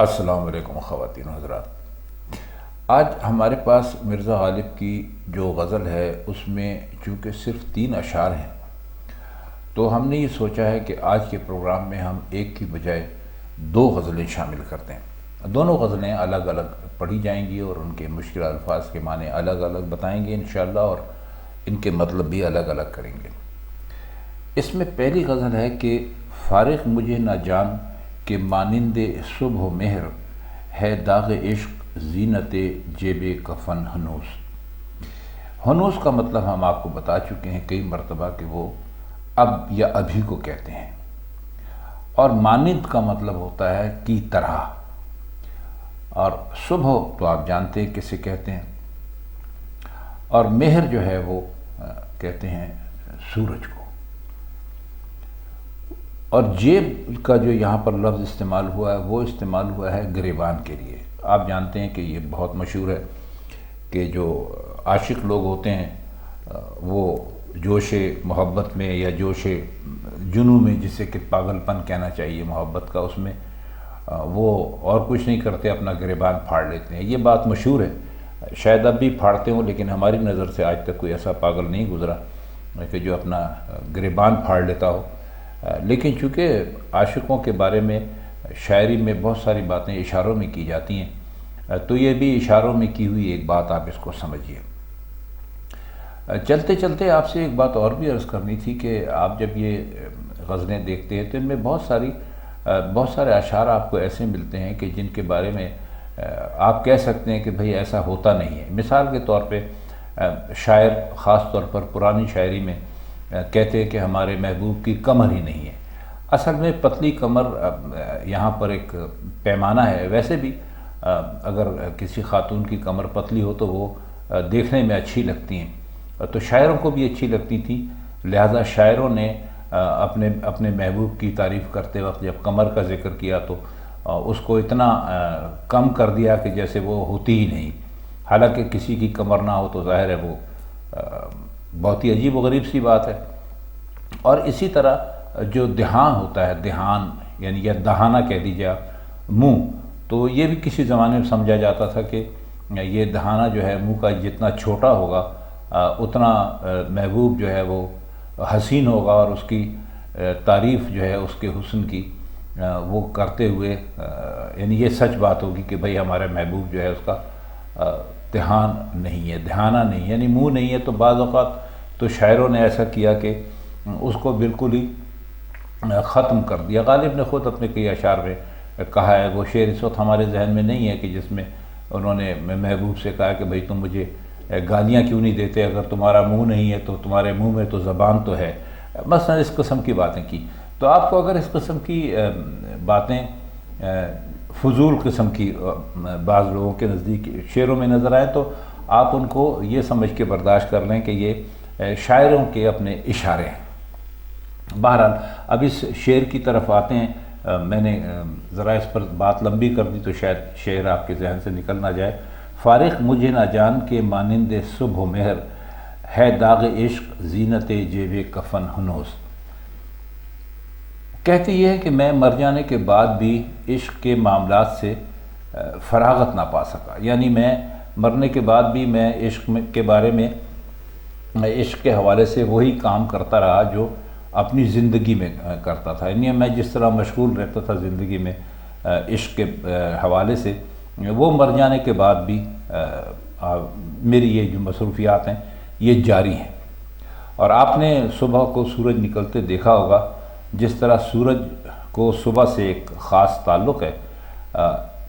السلام علیکم خواتین و حضرات۔ آج ہمارے پاس مرزا غالب کی جو غزل ہے اس میں چونکہ صرف 3 اشعار ہیں، تو ہم نے یہ سوچا ہے کہ آج کے پروگرام میں ہم ایک کی بجائے 2 غزلیں شامل کرتے ہیں۔ دونوں غزلیں الگ الگ پڑھی جائیں گی اور ان کے مشکل الفاظ کے معنی الگ الگ بتائیں گے انشاءاللہ، اور ان کے مطلب بھی الگ الگ کریں گے۔ اس میں پہلی غزل ہے کہ فارغ مجھے نہ جان کہ مانند صبح و مہر ہے داغ عشق زینت جیب کفن ہنوز۔ ہنوز کا مطلب ہم آپ کو بتا چکے ہیں کئی مرتبہ کہ وہ اب یا ابھی کو کہتے ہیں، اور مانند کا مطلب ہوتا ہے کی طرح، اور صبح تو آپ جانتے ہیں کسے کہتے ہیں، اور مہر جو ہے وہ کہتے ہیں سورج کو۔ اور جیب کا جو یہاں پر لفظ استعمال ہوا ہے وہ استعمال ہوا ہے گریبان کے لیے۔ آپ جانتے ہیں کہ یہ بہت مشہور ہے کہ جو عاشق لوگ ہوتے ہیں وہ جوش محبت میں یا جوش جنوں میں، جسے کہ پاگل پن کہنا چاہیے محبت کا، اس میں وہ اور کچھ نہیں کرتے، اپنا گریبان پھاڑ لیتے ہیں۔ یہ بات مشہور ہے، شاید اب بھی پھاڑتے ہوں، لیکن ہماری نظر سے آج تک کوئی ایسا پاگل نہیں گزرا کہ جو اپنا گریبان پھاڑ لیتا ہو۔ لیکن چونکہ عاشقوں کے بارے میں شاعری میں بہت ساری باتیں اشاروں میں کی جاتی ہیں، تو یہ بھی اشاروں میں کی ہوئی ایک بات، آپ اس کو سمجھیے۔ چلتے چلتے آپ سے ایک بات اور بھی عرض کرنی تھی کہ آپ جب یہ غزلیں دیکھتے ہیں تو ان میں بہت سارے اشعار آپ کو ایسے ملتے ہیں کہ جن کے بارے میں آپ کہہ سکتے ہیں کہ بھئی ایسا ہوتا نہیں ہے۔ مثال کے طور پہ شاعر خاص طور پر پرانی شاعری میں کہتے ہیں کہ ہمارے محبوب کی کمر ہی نہیں ہے۔ اصل میں پتلی کمر یہاں پر ایک پیمانہ ہے۔ ویسے بھی اگر کسی خاتون کی کمر پتلی ہو تو وہ دیکھنے میں اچھی لگتی ہیں، تو شاعروں کو بھی اچھی لگتی تھی، لہٰذا شاعروں نے اپنے محبوب کی تعریف کرتے وقت جب کمر کا ذکر کیا تو اس کو اتنا کم کر دیا کہ جیسے وہ ہوتی ہی نہیں۔ حالانکہ کسی کی کمر نہ ہو تو ظاہر ہے وہ بہت ہی عجیب و غریب سی بات ہے۔ اور اسی طرح جو دہان ہوتا ہے، دہان یعنی یا دہانہ کہہ دیجیے آپ، منہ، تو یہ بھی کسی زمانے میں سمجھا جاتا تھا کہ یہ دہانہ جو ہے منہ کا جتنا چھوٹا ہوگا اتنا محبوب جو ہے وہ حسین ہوگا، اور اس کی تعریف جو ہے اس کے حسن کی وہ کرتے ہوئے یعنی یہ سچ بات ہوگی کہ بھئی ہمارے محبوب جو ہے اس کا دہان نہیں ہے، دہانہ نہیں، یعنی منہ نہیں ہے۔ تو بعض اوقات تو شاعروں نے ایسا کیا کہ اس کو بالکل ہی ختم کر دیا۔ غالب نے خود اپنے کئی اشعار میں کہا ہے، وہ شعر اس وقت ہمارے ذہن میں نہیں ہے، کہ جس میں انہوں نے محبوب سے کہا کہ بھئی تم مجھے گالیاں کیوں نہیں دیتے، اگر تمہارا منہ نہیں ہے تو تمہارے منہ میں تو زبان تو ہے، مثلا اس قسم کی باتیں کی۔ تو آپ کو اگر اس قسم کی باتیں فضول قسم کی بعض لوگوں کے نزدیک شعروں میں نظر آئے تو آپ ان کو یہ سمجھ کے برداشت کر لیں کہ یہ شاعروں کے اپنے اشارے ہیں۔ بہرحال اب اس شعر کی طرف آتے ہیں۔ میں نے ذرا اس پر بات لمبی کر دی تو شاید شعر آپ کے ذہن سے نکل نہ جائے۔ فارغ مجھے نہ جان کے مانند صبح و مہر ہے داغ عشق زینت جیب کفن ہنوز۔ کہتی یہ ہے کہ میں مر جانے کے بعد بھی عشق کے معاملات سے فراغت نہ پا سکا، یعنی میں مرنے کے بعد بھی میں عشق کے بارے میں عشق کے حوالے سے وہی کام کرتا رہا جو اپنی زندگی میں کرتا تھا، یعنی میں جس طرح مشغول رہتا تھا زندگی میں عشق کے حوالے سے، وہ مر جانے کے بعد بھی میری یہ جو مصروفیات ہیں یہ جاری ہیں۔ اور آپ نے صبح کو سورج نکلتے دیکھا ہوگا، جس طرح سورج کو صبح سے ایک خاص تعلق ہے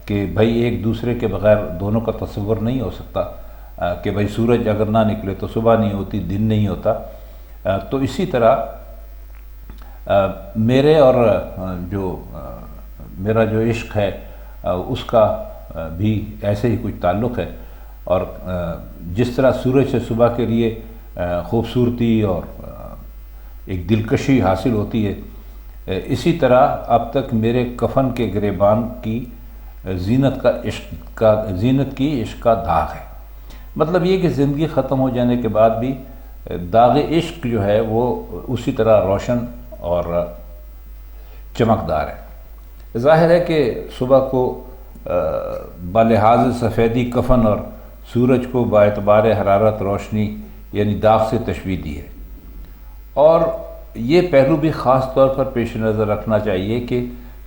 کہ بھئی ایک دوسرے کے بغیر دونوں کا تصور نہیں ہو سکتا، کہ بھئی سورج اگر نہ نکلے تو صبح نہیں ہوتی، دن نہیں ہوتا۔ تو اسی طرح میرے اور میرا جو عشق ہے اس کا بھی ایسے ہی کچھ تعلق ہے، اور جس طرح سورج سے صبح کے لیے خوبصورتی اور ایک دلکشی حاصل ہوتی ہے، اسی طرح اب تک میرے کفن کے گریبان کی زینت کی عشق کا داغ ہے۔ مطلب یہ کہ زندگی ختم ہو جانے کے بعد بھی داغ عشق جو ہے وہ اسی طرح روشن اور چمکدار ہے۔ ظاہر ہے کہ صبح کو بلحاظ سفیدی کفن اور سورج کو باعتبار حرارت روشنی یعنی داغ سے تشبیہ دی ہے۔ اور یہ پہلو بھی خاص طور پر پیش نظر رکھنا چاہیے کہ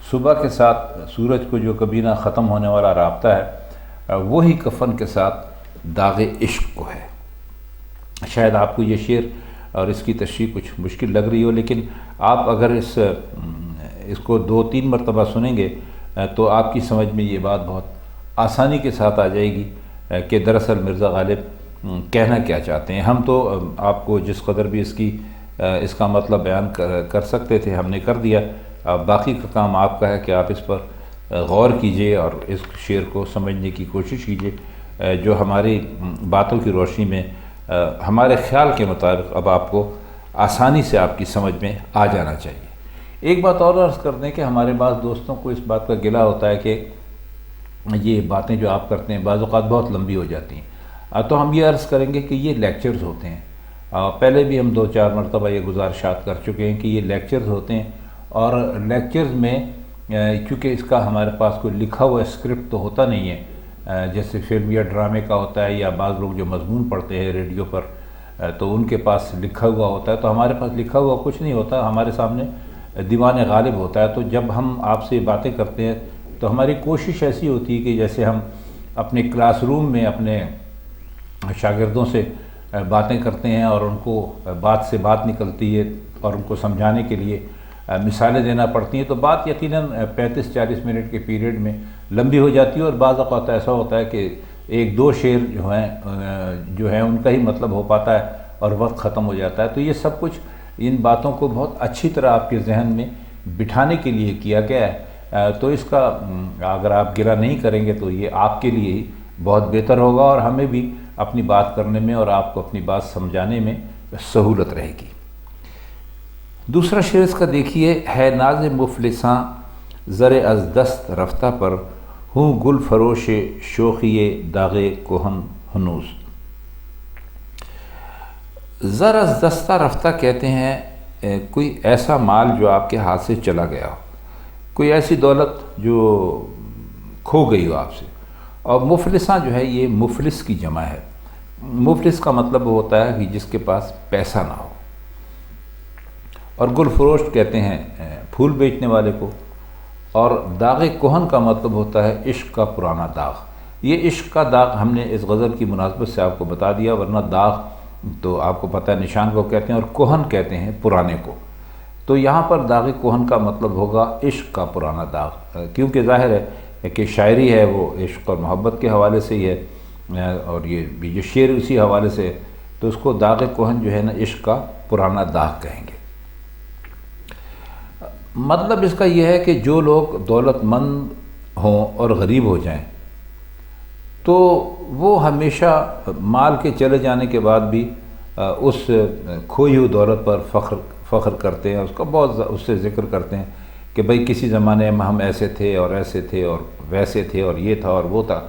صبح کے ساتھ سورج کو جو کبھی نہ ختم ہونے والا رابطہ ہے، وہی کفن کے ساتھ داغ عشق کو ہے۔ شاید آپ کو یہ شعر اور اس کی تشریح کچھ مشکل لگ رہی ہو، لیکن آپ اگر اس کو 2-3 مرتبہ سنیں گے تو آپ کی سمجھ میں یہ بات بہت آسانی کے ساتھ آ جائے گی کہ دراصل مرزا غالب کہنا کیا چاہتے ہیں۔ ہم تو آپ کو جس قدر بھی اس کا مطلب بیان کر سکتے تھے ہم نے کر دیا، باقی کا کام آپ کا ہے کہ آپ اس پر غور کیجئے اور اس شعر کو سمجھنے کی کوشش کیجئے، جو ہماری باتوں کی روشنی میں ہمارے خیال کے مطابق اب آپ کو آسانی سے آپ کی سمجھ میں آ جانا چاہیے۔ ایک بات اور عرض کر دیں کہ ہمارے بعض دوستوں کو اس بات کا گلہ ہوتا ہے کہ یہ باتیں جو آپ کرتے ہیں بعض اوقات بہت لمبی ہو جاتی ہیں، تو ہم یہ عرض کریں گے کہ یہ لیکچرز ہوتے ہیں۔ پہلے بھی ہم 2-4 مرتبہ یہ گزارشات کر چکے ہیں کہ یہ لیکچرز ہوتے ہیں، اور لیکچرز میں چونکہ اس کا ہمارے پاس کوئی لکھا ہوا اسکرپٹ تو ہوتا نہیں ہے، جیسے فلم یا ڈرامے کا ہوتا ہے، یا بعض لوگ جو مضمون پڑھتے ہیں ریڈیو پر تو ان کے پاس لکھا ہوا ہوتا ہے، تو ہمارے پاس لکھا ہوا کچھ نہیں ہوتا، ہمارے سامنے دیوان غالب ہوتا ہے۔ تو جب ہم آپ سے باتیں کرتے ہیں تو ہماری کوشش ایسی ہوتی ہے کہ جیسے ہم اپنے کلاس روم میں اپنے شاگردوں سے باتیں کرتے ہیں اور ان کو بات سے بات نکلتی ہے اور ان کو سمجھانے کے لیے مثالیں دینا پڑتی ہیں، تو بات یقیناً 35-40 منٹ کے پیریڈ میں لمبی ہو جاتی ہے، اور بعض اوقات ایسا ہوتا ہے کہ 1-2 شعر جو ہیں ان کا ہی مطلب ہو پاتا ہے اور وقت ختم ہو جاتا ہے۔ تو یہ سب کچھ ان باتوں کو بہت اچھی طرح آپ کے ذہن میں بٹھانے کے لیے کیا گیا ہے، تو اس کا اگر آپ گرہ نہیں کریں گے تو یہ آپ کے لیے ہی بہت بہتر ہوگا، اور ہمیں بھی اپنی بات کرنے میں اور آپ کو اپنی بات سمجھانے میں سہولت رہے گی۔ دوسرا شعر اس کا دیکھیے، ہے ناز مفلساں زر از دست رفتہ پر، ہوں گل فروش شوخی داغ کہن ہنوز۔ زر از دستہ رفتہ کہتے ہیں کوئی ایسا مال جو آپ کے ہاتھ سے چلا گیا ہو، کوئی ایسی دولت جو کھو گئی ہو آپ سے۔ اور مفلساں جو ہے یہ مفلس کی جمع ہے۔ مفلس کا مطلب ہوتا ہے کہ جس کے پاس پیسہ نہ ہو، اور گل فروش کہتے ہیں پھول بیچنے والے کو، اور داغ کہن کا مطلب ہوتا ہے عشق کا پرانا داغ۔ یہ عشق کا داغ ہم نے اس غزل کی مناسبت سے آپ کو بتا دیا، ورنہ داغ تو آپ کو پتہ ہے نشان کو کہتے ہیں، اور کہن کہتے ہیں پرانے کو۔ تو یہاں پر داغ کہن کا مطلب ہوگا عشق کا پرانا داغ، کیونکہ ظاہر ہے کہ شاعری ہے وہ عشق اور محبت کے حوالے سے ہی ہے، اور یہ بھی جو شعر اسی حوالے سے ہے، تو اس کو داغ کہن جو ہے نا عشق کا پرانا داغ کہیں گے۔ مطلب اس کا یہ ہے کہ جو لوگ دولت مند ہوں اور غریب ہو جائیں تو وہ ہمیشہ مال کے چلے جانے کے بعد بھی اس کھوئی ہوئی دولت پر فخر کرتے ہیں، اس کا بہت اس سے ذکر کرتے ہیں کہ بھئی کسی زمانے میں ہم ایسے تھے اور ایسے تھے اور ویسے تھے اور یہ تھا اور وہ تھا۔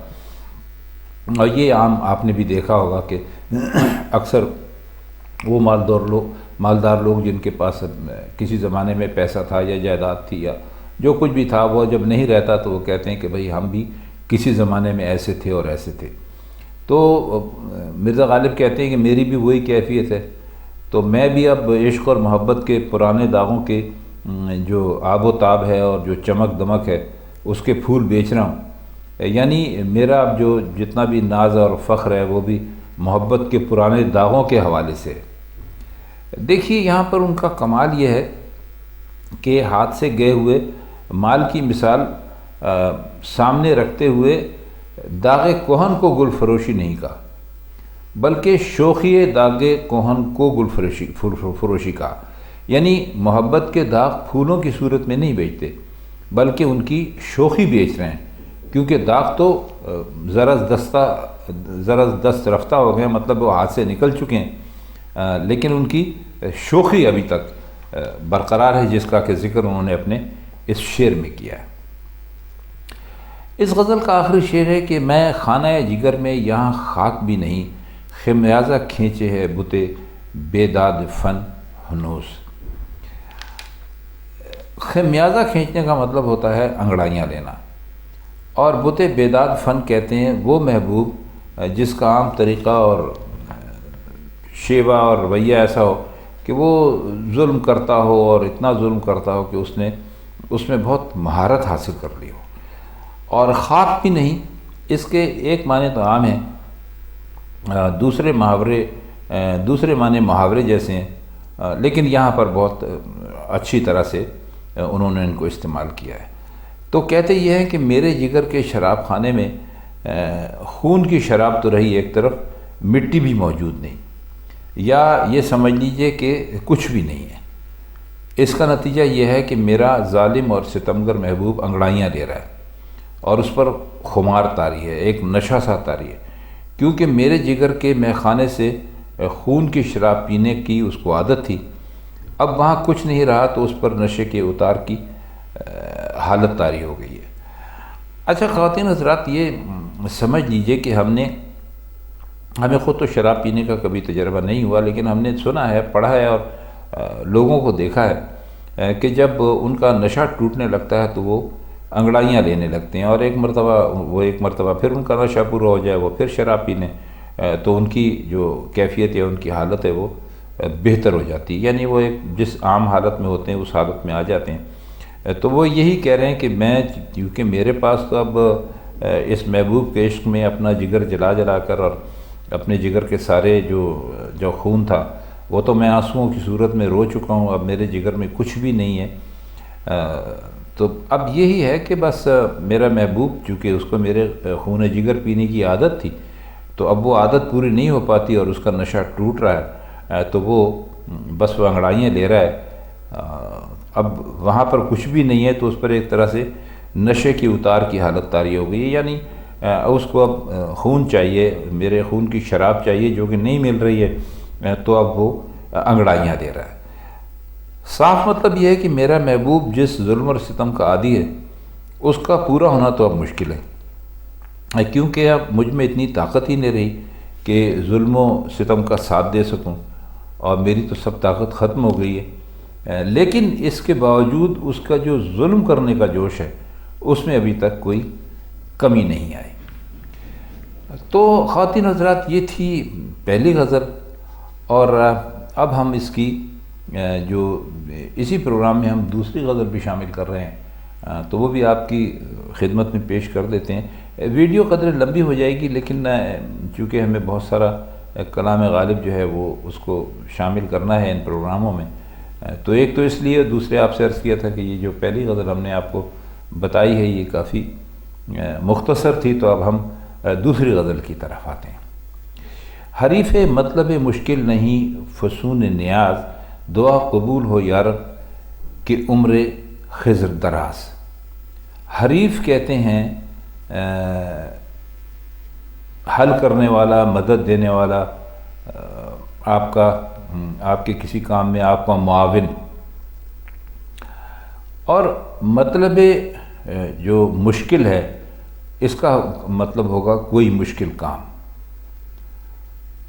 اور یہ عام آپ نے بھی دیکھا ہوگا کہ اکثر وہ مالدار لوگ جن کے پاس کسی زمانے میں پیسہ تھا یا جائیداد تھی یا جو کچھ بھی تھا، وہ جب نہیں رہتا تو وہ کہتے ہیں کہ بھئی ہم بھی کسی زمانے میں ایسے تھے اور ایسے تھے۔ تو مرزا غالب کہتے ہیں کہ میری بھی وہی کیفیت ہے، تو میں بھی اب عشق اور محبت کے پرانے داغوں کے جو آب و تاب ہے اور جو چمک دمک ہے اس کے پھول بیچ رہا ہوں، یعنی میرا اب جو جتنا بھی ناز اور فخر ہے وہ بھی محبت کے پرانے داغوں کے حوالے سے۔ دیکھیے یہاں پر ان کا کمال یہ ہے کہ ہاتھ سے گئے ہوئے مال کی مثال سامنے رکھتے ہوئے داغ کہن کو گل فروشی نہیں کہا، بلکہ شوخی داغ کہن کو گل فروشی کہا، یعنی محبت کے داغ پھولوں کی صورت میں نہیں بیچتے بلکہ ان کی شوخی بیچ رہے ہیں، کیونکہ داغ تو ذرا دست رفتہ ہو گئے، مطلب وہ ہاتھ سے نکل چکے ہیں، لیکن ان کی شوخی ابھی تک برقرار ہے، جس کا کہ ذکر انہوں نے اپنے اس شعر میں کیا ہے۔ اس غزل کا آخری شعر ہے کہ میں خانہ جگر میں یہاں خاک بھی نہیں، خمیازہ کھینچے ہے بتے بیداد فن ہنوز۔ خمیازہ کھینچنے کا مطلب ہوتا ہے انگڑائیاں لینا، اور بت بیداد فن کہتے ہیں وہ محبوب جس کا عام طریقہ اور شیوہ اور رویہ ایسا ہو کہ وہ ظلم کرتا ہو، اور اتنا ظلم کرتا ہو کہ اس میں بہت مہارت حاصل کر لی ہو، اور خواب بھی نہیں۔ اس کے ایک معنی تو عام ہیں، دوسرے معنی محاورے جیسے ہیں، لیکن یہاں پر بہت اچھی طرح سے انہوں نے ان کو استعمال کیا ہے۔ تو کہتے یہ ہیں کہ میرے جگر کے شراب خانے میں خون کی شراب تو رہی ایک طرف، مٹی بھی موجود نہیں، یا یہ سمجھ لیجئے کہ کچھ بھی نہیں ہے۔ اس کا نتیجہ یہ ہے کہ میرا ظالم اور ستمگر محبوب انگڑائیاں لے رہا ہے اور اس پر خمار طاری ہے، ایک نشہ سا طاری ہے، کیونکہ میرے جگر کے مے خانے سے خون کی شراب پینے کی اس کو عادت تھی۔ اب وہاں کچھ نہیں رہا تو اس پر نشے کے اتار کی حالت طاری ہو گئی ہے۔ اچھا خواتین حضرات، یہ سمجھ لیجئے کہ ہمیں خود تو شراب پینے کا کبھی تجربہ نہیں ہوا، لیکن ہم نے سنا ہے، پڑھا ہے اور لوگوں کو دیکھا ہے کہ جب ان کا نشہ ٹوٹنے لگتا ہے تو وہ انگڑائیاں لینے لگتے ہیں، اور ایک مرتبہ پھر ان کا نشہ پورا ہو جائے وہ پھر شراب پینے، تو ان کی جو کیفیت ہے، ان کی حالت ہے، وہ بہتر ہو جاتی ہے، یعنی وہ ایک جس عام حالت میں ہوتے ہیں اس حالت میں آ جاتے ہیں۔ تو وہ یہی کہہ رہے ہیں کہ میں، کیونکہ میرے پاس تو اب اس محبوب کے عشق میں اپنا جگر جلا کر اور اپنے جگر کے سارے جو خون تھا وہ تو میں آنسوؤں کی صورت میں رو چکا ہوں، اب میرے جگر میں کچھ بھی نہیں ہے۔ تو اب یہی ہے کہ بس میرا محبوب، چونکہ اس کو میرے خون جگر پینے کی عادت تھی، تو اب وہ عادت پوری نہیں ہو پاتی اور اس کا نشہ ٹوٹ رہا ہے، تو وہ بس وہ انگڑائیاں لے رہا ہے۔ اب وہاں پر کچھ بھی نہیں ہے تو اس پر ایک طرح سے نشے کی اتار کی حالت طاری ہو گئی ہے، یعنی اس کو اب خون چاہیے، میرے خون کی شراب چاہیے جو کہ نہیں مل رہی ہے، تو اب وہ انگڑائیاں دے رہا ہے۔ صاف مطلب یہ ہے کہ میرا محبوب جس ظلم اور ستم کا عادی ہے اس کا پورا ہونا تو اب مشکل ہے، کیونکہ اب مجھ میں اتنی طاقت ہی نہیں رہی کہ ظلم و ستم کا ساتھ دے سکوں، اور میری تو سب طاقت ختم ہو گئی ہے۔ لیکن اس کے باوجود اس کا جو ظلم کرنے کا جوش ہے اس میں ابھی تک کوئی کمی نہیں آئی۔ تو خواتین حضرات، یہ تھی پہلی غزل، اور اب ہم اس کی جو اسی پروگرام میں ہم دوسری غزل بھی شامل کر رہے ہیں، تو وہ بھی آپ کی خدمت میں پیش کر دیتے ہیں۔ ویڈیو قدر لمبی ہو جائے گی، لیکن چونکہ ہمیں بہت سارا کلام غالب جو ہے وہ اس کو شامل کرنا ہے ان پروگراموں میں، تو ایک تو اس لیے، دوسرے آپ سے عرض کیا تھا کہ یہ جو پہلی غزل ہم نے آپ کو بتائی ہے یہ کافی مختصر تھی، تو اب ہم دوسری غزل کی طرف آتے ہیں۔ حریف مطلب مشکل نہیں فسون نیاز، دعا قبول ہو یارب کہ عمر خضر دراز۔ حریف کہتے ہیں حل کرنے والا، مدد دینے والا، آپ کے کسی کام میں آپ کا معاون، اور مطلب جو مشکل ہے اس کا مطلب ہوگا کوئی مشکل کام۔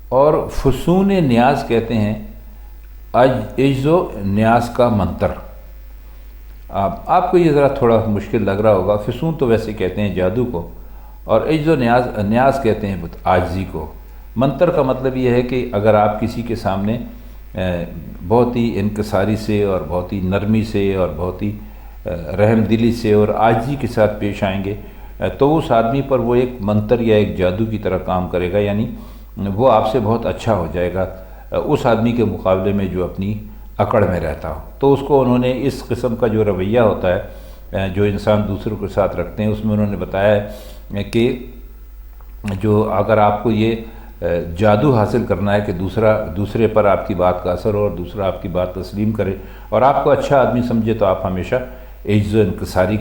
اور فسون نیاز کہتے ہیں عجز و نیاز کا منتر۔ آپ کو یہ ذرا تھوڑا مشکل لگ رہا ہوگا، فسون تو ویسے کہتے ہیں جادو کو، اور عجز و نیاز کہتے ہیں عاجزی کو۔ منتر کا مطلب یہ ہے کہ اگر آپ کسی کے سامنے بہت ہی انکساری سے اور بہت ہی نرمی سے اور بہت ہی رحم دلی سے اور عاجزی کے ساتھ پیش آئیں گے تو اس آدمی پر وہ ایک منتر یا ایک جادو کی طرح کام کرے گا، یعنی وہ آپ سے بہت اچھا ہو جائے گا اس آدمی کے مقابلے میں جو اپنی اکڑ میں رہتا ہو۔ تو اس کو انہوں نے اس قسم کا جو رویہ ہوتا ہے جو انسان دوسروں کے ساتھ رکھتے ہیں، اس میں انہوں نے بتایا ہے کہ جو اگر آپ کو یہ جادو حاصل کرنا ہے کہ دوسرے پر آپ کی بات کا اثر ہو اور دوسرا آپ کی بات تسلیم کرے اور آپ کو اچھا آدمی سمجھے، تو آپ ہمیشہ عجز و انکساری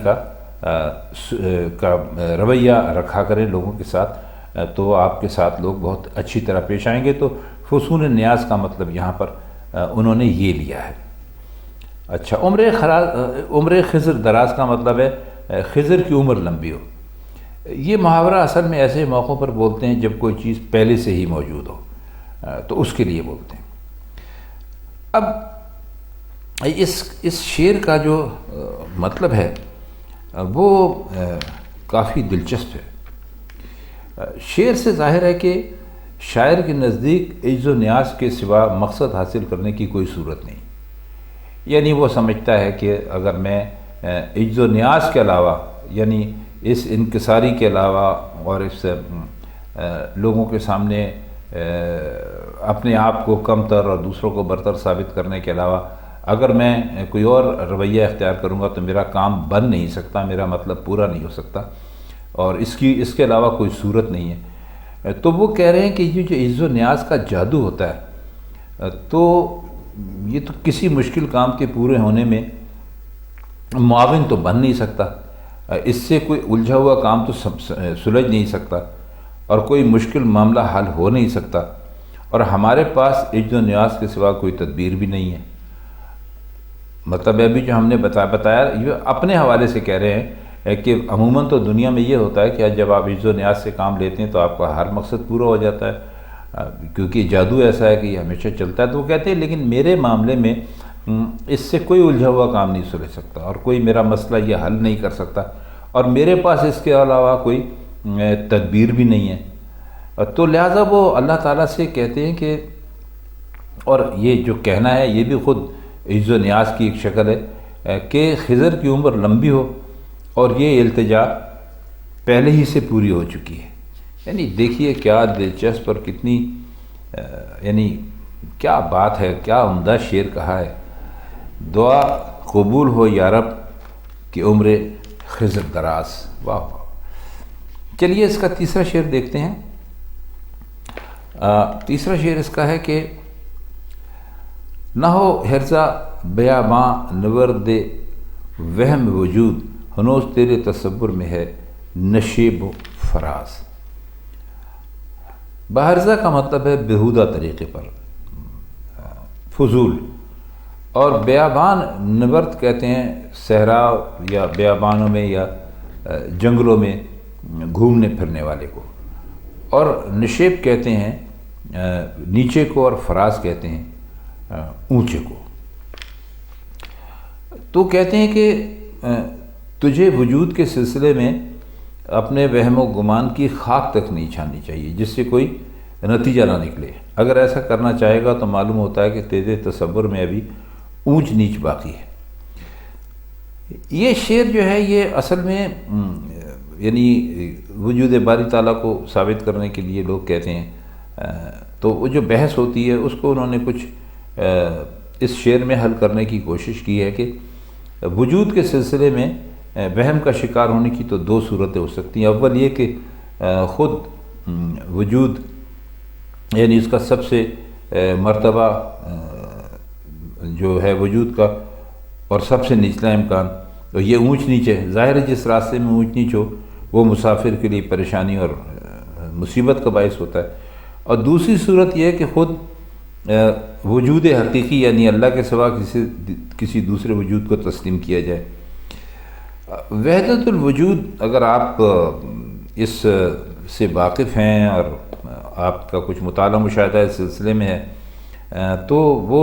کا رویہ رکھا کریں لوگوں کے ساتھ، تو آپ کے ساتھ لوگ بہت اچھی طرح پیش آئیں گے۔ تو فسون نیاز کا مطلب یہاں پر انہوں نے یہ لیا ہے۔ اچھا، عمر خضر دراز کا مطلب ہے خضر کی عمر لمبی ہو۔ یہ محاورہ اصل میں ایسے موقعوں پر بولتے ہیں جب کوئی چیز پہلے سے ہی موجود ہو، تو اس کے لیے بولتے ہیں۔ اب اس شعر کا جو مطلب ہے وہ کافی دلچسپ ہے۔ شعر سے ظاہر ہے کہ شاعر کے نزدیک عجز و نیاز کے سوا مقصد حاصل کرنے کی کوئی صورت نہیں، یعنی وہ سمجھتا ہے کہ اگر میں عجز و نیاز کے علاوہ، یعنی اس انکساری کے علاوہ اور اس لوگوں کے سامنے اپنے آپ کو کم تر اور دوسروں کو برتر ثابت کرنے کے علاوہ اگر میں کوئی اور رویہ اختیار کروں گا تو میرا کام بن نہیں سکتا، میرا مطلب پورا نہیں ہو سکتا، اور اس کے علاوہ کوئی صورت نہیں ہے۔ تو وہ کہہ رہے ہیں کہ یہ جو عجز و نیاز کا جادو ہوتا ہے تو یہ تو کسی مشکل کام کے پورے ہونے میں معاون تو بن نہیں سکتا، اس سے کوئی الجھا ہوا کام تو سلجھ نہیں سکتا، اور کوئی مشکل معاملہ حل ہو نہیں سکتا، اور ہمارے پاس عجز و نیاز کے سوا کوئی تدبیر بھی نہیں ہے۔ مطلب ابھی جو ہم نے بتایا یہ اپنے حوالے سے کہہ رہے ہیں کہ عموماً تو دنیا میں یہ ہوتا ہے کہ جب آپ عجز و نیاز سے کام لیتے ہیں تو آپ کا ہر مقصد پورا ہو جاتا ہے، کیونکہ جادو ایسا ہے کہ یہ ہمیشہ چلتا ہے۔ تو وہ کہتے ہیں لیکن میرے معاملے میں اس سے کوئی الجھا ہوا کام نہیں سلجھ سکتا، اور کوئی میرا مسئلہ یہ حل نہیں کر سکتا، اور میرے پاس اس کے علاوہ کوئی تدبیر بھی نہیں ہے۔ تو لہٰذا وہ اللہ تعالیٰ سے کہتے ہیں کہ، اور یہ جو کہنا ہے یہ بھی خود عجز و نیاز کی ایک شکل ہے کہ خضر کی عمر لمبی ہو اور یہ التجا پہلے ہی سے پوری ہو چکی ہے۔ یعنی دیکھیے کیا دلچسپ اور کتنی یعنی کیا بات ہے، کیا عمدہ شعر کہا ہے۔ دعا قبول ہو یا رب کہ عمر خضر دراز۔ واہ واہ۔ چلیے اس کا تیسرا شعر دیکھتے ہیں۔ تیسرا شعر اس کا ہے کہ نہ ہو ہرزا بیاباں نورد وہم وجود، ہنوز تیرے تصور میں ہے نشیب و فراز۔ بہرزہ کا مطلب ہے بیہودہ طریقے پر، فضول، اور بیابان نورد کہتے ہیں صحرا یا بیابانوں میں یا جنگلوں میں گھومنے پھرنے والے کو، اور نشیب کہتے ہیں نیچے کو، اور فراز کہتے ہیں اونچے کو۔ تو کہتے ہیں کہ تجھے وجود کے سلسلے میں اپنے وہم و گمان کی خاک تک نہیں چھاننی چاہیے جس سے کوئی نتیجہ نہ نکلے۔ اگر ایسا کرنا چاہے گا تو معلوم ہوتا ہے کہ تیرے تصور میں ابھی اونچ نیچ باقی ہے۔ یہ شعر جو ہے یہ اصل میں یعنی وجود باری تعالیٰ کو ثابت کرنے کے لیے لوگ کہتے ہیں، تو وہ جو بحث ہوتی ہے اس کو انہوں نے کچھ اس شعر میں حل کرنے کی کوشش کی ہے کہ وجود کے سلسلے میں وہم کا شکار ہونے کی تو دو صورتیں ہو سکتی ہیں۔ اول یہ کہ خود وجود یعنی اس کا سب سے مرتبہ جو ہے وجود کا اور سب سے نچلا امکان، تو یہ اونچ نیچ ہے۔ ظاہر ہے جس راستے میں اونچ نیچ ہو وہ مسافر کے لیے پریشانی اور مصیبت کا باعث ہوتا ہے۔ اور دوسری صورت یہ ہے کہ خود وجود حقیقی یعنی اللہ کے سوا کسی دوسرے وجود کو تسلیم کیا جائے۔ وحدت الوجود اگر آپ اس سے واقف ہیں اور آپ کا کچھ مطالعہ مشاہدہ اس سلسلے میں ہے تو وہ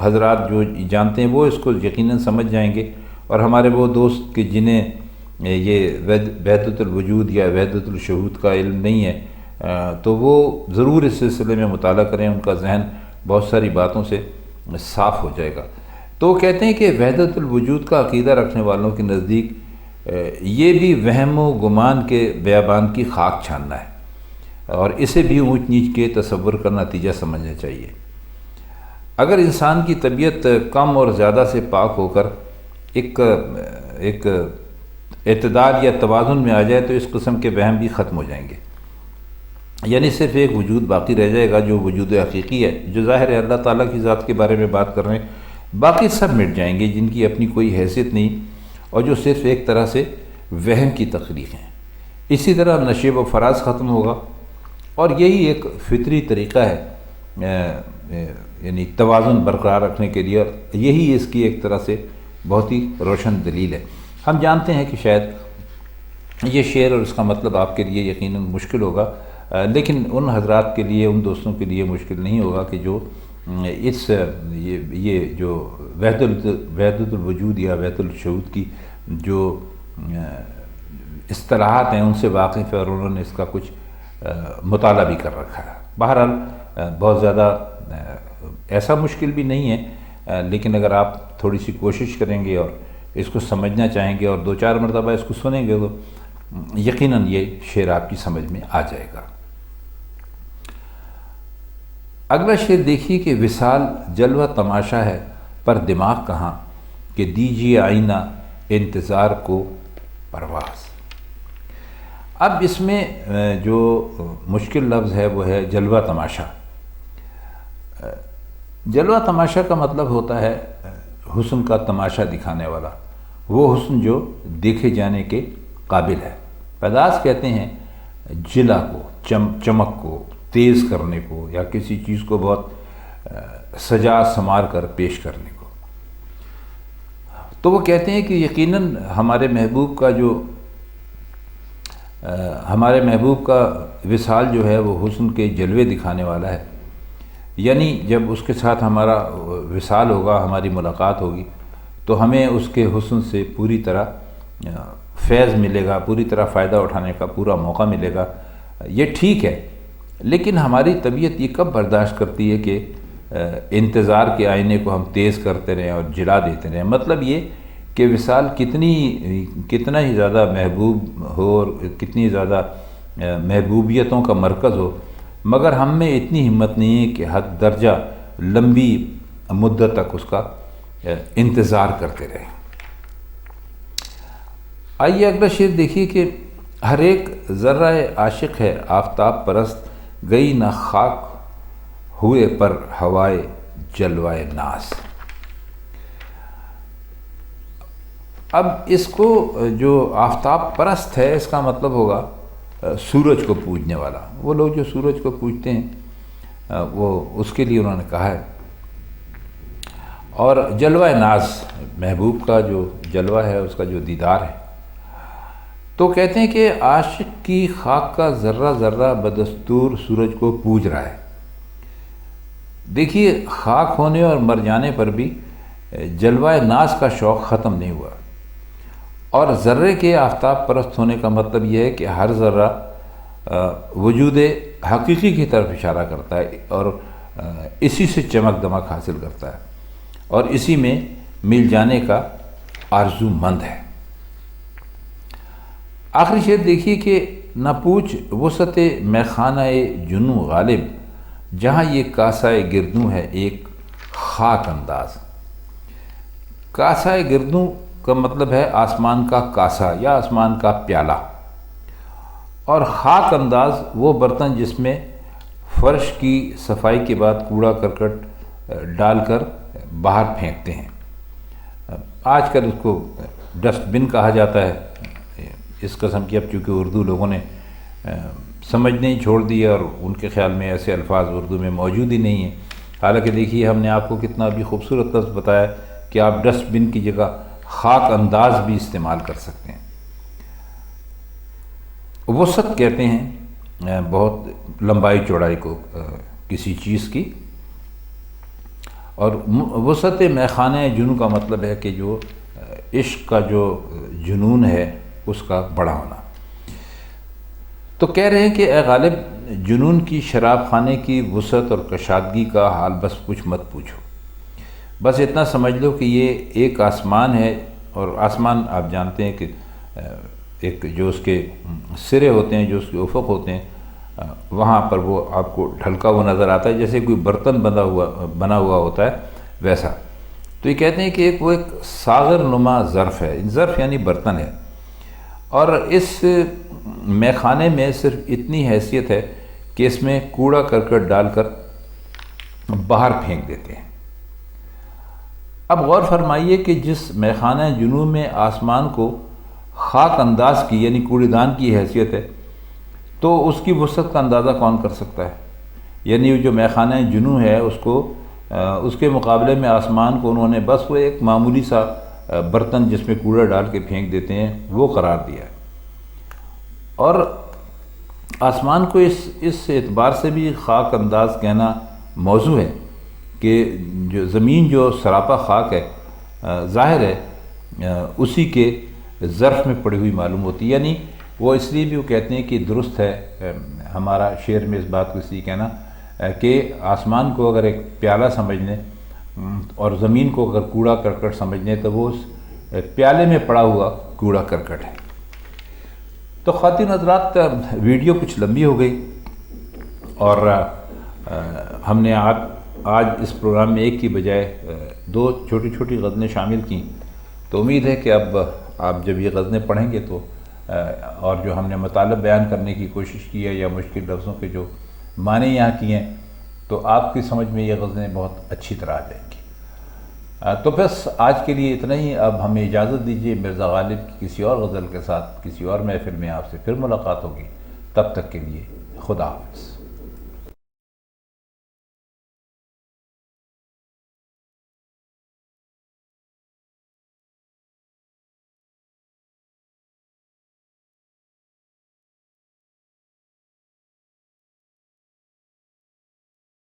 حضرات جو جانتے ہیں وہ اس کو یقیناً سمجھ جائیں گے، اور ہمارے وہ دوست کہ جنہیں یہ وحدت الوجود یا وحدت الشہود کا علم نہیں ہے تو وہ ضرور اس سلسلے میں مطالعہ کریں، ان کا ذہن بہت ساری باتوں سے صاف ہو جائے گا۔ تو کہتے ہیں کہ وحدت الوجود کا عقیدہ رکھنے والوں کے نزدیک یہ بھی وہم و گمان کے بیابان کی خاک چھاننا ہے، اور اسے بھی اونچ نیچ کے تصور کا نتیجہ سمجھنا چاہیے۔ اگر انسان کی طبیعت کم اور زیادہ سے پاک ہو کر ایک اعتدال یا توازن میں آ جائے تو اس قسم کے وہم بھی ختم ہو جائیں گے، یعنی صرف ایک وجود باقی رہ جائے گا جو وجود حقیقی ہے، جو ظاہر ہے اللہ تعالیٰ کی ذات کے بارے میں بات کر رہے ہیں۔ باقی سب مٹ جائیں گے جن کی اپنی کوئی حیثیت نہیں اور جو صرف ایک طرح سے وہم کی تخلیق ہیں۔ اسی طرح نشیب و فراز ختم ہوگا، اور یہی ایک فطری طریقہ ہے یعنی توازن برقرار رکھنے کے لیے، اور یہی اس کی ایک طرح سے بہت ہی روشن دلیل ہے۔ ہم جانتے ہیں کہ شاید یہ شعر اور اس کا مطلب آپ کے لیے یقیناً مشکل ہوگا، لیکن ان حضرات کے لیے، ان دوستوں کے لیے مشکل نہیں ہوگا کہ جو یہ جو وحدت الوجود یا وحدت الشہود کی جو اصطلاحات ہیں ان سے واقف ہے اور انہوں نے اس کا کچھ مطالعہ بھی کر رکھا ہے۔ بہرحال بہت زیادہ ایسا مشکل بھی نہیں ہے، لیکن اگر آپ تھوڑی سی کوشش کریں گے اور اس کو سمجھنا چاہیں گے اور 2-4 مرتبہ اس کو سنیں گے تو یقیناً یہ شعر آپ کی سمجھ میں آ جائے گا۔ اگلا شعر دیکھیے کہ وصال جلوہ تماشا ہے پر دماغ کہاں، کہ دیجیے آئینہ انتظار کو پرواز۔ اب اس میں جو مشکل لفظ ہے وہ ہے جلوہ تماشا۔ جلوہ تماشا کا مطلب ہوتا ہے حسن کا تماشا دکھانے والا، وہ حسن جو دیکھے جانے کے قابل ہے۔ پیداز کہتے ہیں جلا کو، چمک کو تیز کرنے کو، یا کسی چیز کو بہت سجا سنوار کر پیش کرنے کو۔ تو وہ کہتے ہیں کہ یقیناً ہمارے محبوب کا وصال جو ہے وہ حسن کے جلوے دکھانے والا ہے، یعنی جب اس کے ساتھ ہمارا وصال ہوگا، ہماری ملاقات ہوگی، تو ہمیں اس کے حسن سے پوری طرح فیض ملے گا، پوری طرح فائدہ اٹھانے کا پورا موقع ملے گا۔ یہ ٹھیک ہے، لیکن ہماری طبیعت یہ کب برداشت کرتی ہے کہ انتظار کے آئینے کو ہم تیز کرتے رہیں اور جلا دیتے رہیں؟ مطلب یہ کہ وصال کتنا ہی زیادہ محبوب ہو اور کتنی زیادہ محبوبیتوں کا مرکز ہو، مگر ہم میں اتنی ہمت نہیں ہے کہ حد درجہ لمبی مدت تک اس کا انتظار کرتے رہیں۔ آئیے اگلا شعر دیکھیے کہ ہر ایک ذرہ عاشق ہے آفتاب پرست، گئی نہ خاک ہوئے پر ہوائے جلوائے ناز۔ اب اس کو جو آفتاب پرست ہے اس کا مطلب ہوگا سورج کو پوجنے والا۔ وہ لوگ جو سورج کو پوجتے ہیں وہ اس کے لیے انہوں نے کہا ہے۔ اور جلوہ ناز، محبوب کا جو جلوہ ہے، اس کا جو دیدار ہے، تو کہتے ہیں کہ عاشق کی خاک کا ذرہ ذرہ بدستور سورج کو پوج رہا ہے۔ دیکھیے خاک ہونے اور مر جانے پر بھی جلوہ ناز کا شوق ختم نہیں ہوا، اور ذرے کے آفتاب پرست ہونے کا مطلب یہ ہے کہ ہر ذرہ وجود حقیقی کی طرف اشارہ کرتا ہے اور اسی سے چمک دمک حاصل کرتا ہے اور اسی میں مل جانے کا آرزو مند ہے۔ آخری شعر دیکھیے کہ نہ پوچھ وسعت میخانہ جنوں غالب، جہاں یہ کاسہ گردوں ہے ایک خاک انداز۔ کاسہ گردوں کا مطلب ہے آسمان کا کاسہ یا آسمان کا پیالہ، اور خاک انداز وہ برتن جس میں فرش کی صفائی کے بعد کوڑا کرکٹ ڈال کر باہر پھینکتے ہیں۔ آج کل اس کو ڈسٹ بن کہا جاتا ہے۔ اس قسم کی اب چونکہ اردو لوگوں نے سمجھنے ہی چھوڑ دی ہے اور ان کے خیال میں ایسے الفاظ اردو میں موجود ہی نہیں ہیں۔ حالانکہ دیکھیے ہم نے آپ کو کتنا بھی خوبصورت لفظ بتایا کہ آپ ڈسٹ بن کی جگہ خاک انداز بھی استعمال کر سکتے ہیں۔ وسعت کہتے ہیں بہت لمبائی چوڑائی کو کسی چیز کی، اور وسعت میخانہ جنوں کا مطلب ہے کہ جو عشق کا جو جنون ہے اس کا بڑا ہونا۔ تو کہہ رہے ہیں کہ اے غالب، جنون کی شراب خانے کی وسعت اور کشادگی کا حال بس کچھ مت پوچھو، بس اتنا سمجھ لو کہ یہ ایک آسمان ہے، اور آسمان آپ جانتے ہیں کہ ایک جو اس کے سرے ہوتے ہیں، جو اس کے افق ہوتے ہیں، وہاں پر وہ آپ کو ڈھلکا ہوا نظر آتا ہے جیسے کوئی برتن بنا ہوا ہوتا ہے ویسا۔ تو یہ کہتے ہیں کہ وہ ایک ساغر نما ظرف ہے، ظرف یعنی برتن ہے، اور اس میخانے میں صرف اتنی حیثیت ہے کہ اس میں کوڑا کرکٹ ڈال کر باہر پھینک دیتے ہیں۔ اب غور فرمائیے کہ جس میخانہ جنوں میں آسمان کو خاک انداز کی یعنی کوڑے دان کی حیثیت ہے، تو اس کی وسعت کا اندازہ کون کر سکتا ہے؟ یعنی جو میخانہ جنوں ہے اس کے مقابلے میں آسمان کو انہوں نے بس وہ ایک معمولی سا برتن جس میں کوڑا ڈال کے پھینک دیتے ہیں وہ قرار دیا ہے۔ اور آسمان کو اس اعتبار سے بھی خاک انداز کہنا موضوع ہے کہ جو زمین جو سراپا خاک ہے ظاہر ہے اسی کے ظرف میں پڑی ہوئی معلوم ہوتی ہے، یعنی وہ اس لیے بھی وہ کہتے ہیں کہ درست ہے ہمارا شعر میں اس بات کو اس لیے کہنا کہ آسمان کو اگر ایک پیالہ سمجھ لیں اور زمین کو اگر کوڑا کرکٹ سمجھ لیں تو وہ اس پیالے میں پڑا ہوا کوڑا کرکٹ ہے۔ تو خواتین حضرات، ویڈیو کچھ لمبی ہو گئی اور ہم نے آج اس پروگرام میں ایک کی بجائے 2 چھوٹی چھوٹی غزلیں شامل کیں، تو امید ہے کہ اب آپ جب یہ غزلیں پڑھیں گے تو اور جو ہم نے مطالب بیان کرنے کی کوشش کی ہے یا مشکل لفظوں کے جو معنی یہاں کیے ہیں، تو آپ کی سمجھ میں یہ غزلیں بہت اچھی طرح آ جائیں گی۔ تو بس آج کے لیے اتنا ہی، اب ہمیں اجازت دیجیے، مرزا غالب کی کسی اور غزل کے ساتھ کسی اور محفل میں آپ سے پھر ملاقات ہوگی، تب تک کے لیے خدا حافظ۔